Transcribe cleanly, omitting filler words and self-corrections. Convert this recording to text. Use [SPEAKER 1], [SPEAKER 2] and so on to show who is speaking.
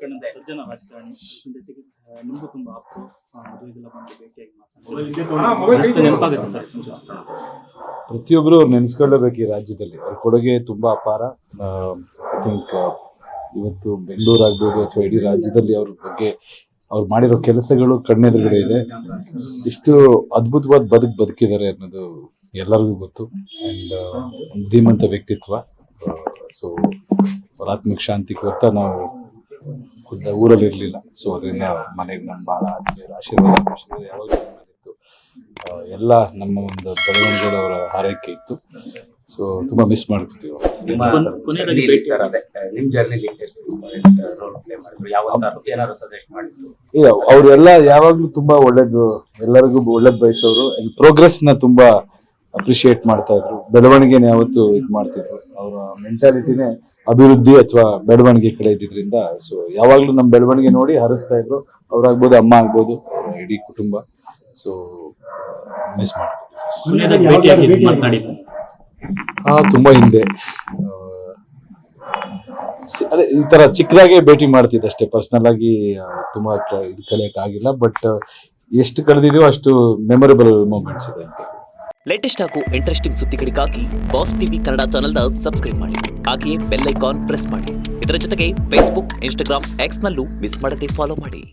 [SPEAKER 1] ಕಂಡ ಸಜ್ಜನ ರಾಜಕಾರಣಿ ಜೊತೆಗೆ ನಿಮಗೂ ತುಂಬಾ ಆಪ್ತರು ಮದುವೆಗೆಲ್ಲ ಬಂದು ಭೇಟಿಯಾಗಿ ಮಾತಾಡ್ತಾರೆ. ನೆನಪಾಗುತ್ತೆ ಸರ್ ಸಂಜೆ?
[SPEAKER 2] ಪ್ರತಿಯೊಬ್ಬರು ಅವ್ರು ನೆನೆಸ್ಕೊಳ್ಳಬೇಕು. ಈ ರಾಜ್ಯದಲ್ಲಿ ಅವ್ರ ಕೊಡುಗೆ ತುಂಬಾ ಅಪಾರ. ಐ ಥಿಂಕ್ ಇವತ್ತು ಬೆಂಗಳೂರು ಆಗ್ಬೋದು ಅಥವಾ ಇಡೀ ರಾಜ್ಯದಲ್ಲಿ ಅವ್ರ ಬಗ್ಗೆ ಅವ್ರು ಮಾಡಿರೋ ಕೆಲಸಗಳು ಕಣ್ಣೆದುರುಗಡೆ ಇದೆ. ಇಷ್ಟು ಅದ್ಭುತವಾದ ಬದುಕಿದ್ದಾರೆ ಅನ್ನೋದು ಎಲ್ಲರಿಗೂ ಗೊತ್ತು. ಅಂಡ್ ಧೀಮಂತ ವ್ಯಕ್ತಿತ್ವ. ಸೊ ಅವ್ರ ಆತ್ಮಕ್ಕೆ ಶಾಂತಿ ಕೊಡ್ತಾ ನಾವು ಊರಲ್ಲಿ ಇರಲಿಲ್ಲ. ಸೊ ಅದರಿಂದ ಮನೆಗೆ ನಮ್ಮ ಭಾಳ ಆಶೀರ್ವಾದ ಯಾವಾಗ ಇತ್ತು. ಎಲ್ಲ ನಮ್ಮ ಒಂದು ಬೆಳವಣಿಗೆಯವರ ಹಾರೈಕೆ ಇತ್ತು. ಸೊ ತುಂಬಾ ಮಿಸ್ ಮಾಡ್ಕೊತೀವಿ. ಇಲ್ಲ, ಅವರೆಲ್ಲ ಯಾವಾಗ್ಲೂ ತುಂಬಾ ಒಳ್ಳೇದು, ಎಲ್ಲರಿಗೂ ಒಳ್ಳೇದ್ ಬಯಸೋರು. ಪ್ರೋಗ್ರೆಸ್ ನ ತುಂಬಾ ಅಪ್ರಿಶಿಯೇಟ್ ಮಾಡ್ತಾ ಇದ್ರು. ಬೆಳವಣಿಗೆನ ಯಾವತ್ತು ಇದು ಮಾಡ್ತಿದ್ರು. ಅವರ ಮೆಂಟಾಲಿಟಿನೇ ಅಭಿವೃದ್ಧಿ ಅಥವಾ ಬೆಳವಣಿಗೆ ಕಡೆ ಇದ್ದಿದ್ರಿಂದ ಸೊ ಯಾವಾಗ್ಲೂ ನಮ್ಮ ಬೆಳವಣಿಗೆ ನೋಡಿ ಹರಿಸ್ತಾ ಇದ್ರು. ಅವ್ರಾಗ್ಬೋದು, ಅಮ್ಮ ಆಗ್ಬೋದು, ಅವರ ಇಡೀ ಕುಟುಂಬ. ಸೊ ಮಿಸ್ ಮಾಡ್ತೀವಿ. ತುಂಬಾ ಹಿಂದೆ ಅದೇ ಈ ತರ ಚಿಕ್ಕದಾಗೆ ಭೇಟಿ ಮಾಡ್ತಿದ್ದೆ ಅಷ್ಟೇ. ಪರ್ಸನಲ್ ಆಗಿ ತುಂಬಾ ಇದು ಕಳೆಯಕ್ ಆಗಿಲ್ಲ. ಬಟ್ ಎಷ್ಟು ಕಳೆದಿದೆಯೋ ಅಷ್ಟು ಮೆಮೊರೇಬಲ್ ಮೂಮೆಂಟ್ಸ್ ಇದೆ ಅಂತ.
[SPEAKER 3] ಲೇಟೆಸ್ಟ್ ಹಾಗೂ ಇಂಟ್ರೆಸ್ಟಿಂಗ್ ಸುದ್ದಿಗಳಿಗಾಗಿ ಬಾಸ್ ಟಿವಿ ಕನ್ನಡ ಚಾನೆಲ್ನ ಸಬ್ಸ್ಕ್ರೈಬ್ ಮಾಡಿ. ಹಾಗೆಯೇ ಬೆಲ್ ಐಕಾನ್ ಪ್ರೆಸ್ ಮಾಡಿ. ಇದರ ಜೊತೆಗೆ ಫೇಸ್ಬುಕ್, ಇನ್ಸ್ಟಾಗ್ರಾಮ್, ಎಕ್ಸ್ ನಲ್ಲೂ ಮಿಸ್ ಮಾಡದೆ ಫಾಲೋ ಮಾಡಿ.